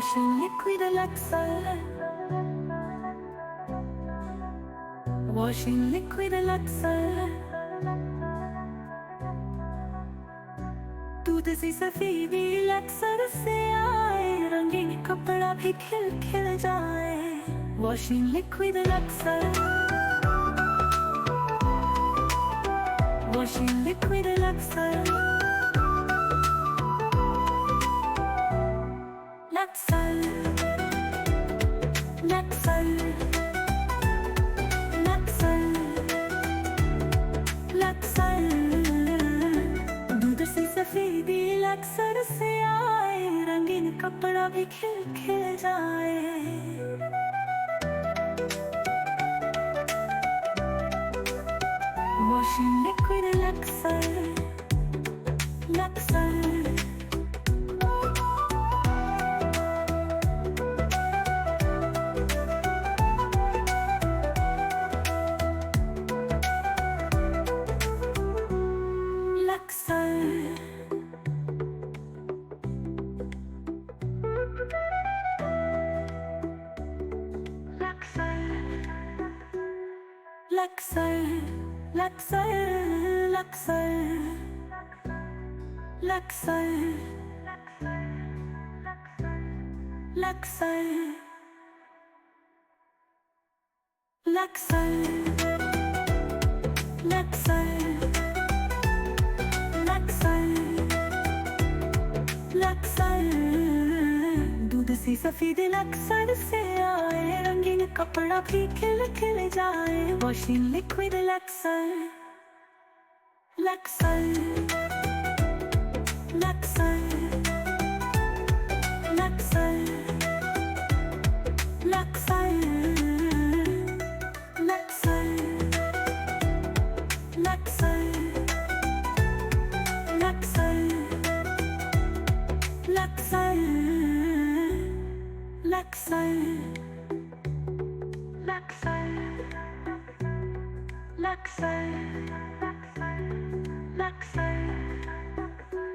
Washing liquid Luxer. Washing liquid Luxer. दूध सी सफेदी लक्सर से आए, रंगीन कपड़ा भी खिल खिल जाए। Washing liquid Luxer. Washing liquid Luxer. Luxer. Luxer. Luxer. Luxer. दूध सी सफेदी लक्सर से आए, रंगीन कपड़ा भी खिल खिल जाए। Washing liquid Luxer. Luxer. Luxer, Luxer, Luxer, Luxer, Luxer, Luxer, Luxer, Luxer, Luxer. दूध सी सफेद लक्सर से आए, रंगीन कपड़ा भी खिल खिल जाए। Washing liquid Luxer. Luxer. Luxer. Luxer. Luxer. Luxer. Luxer.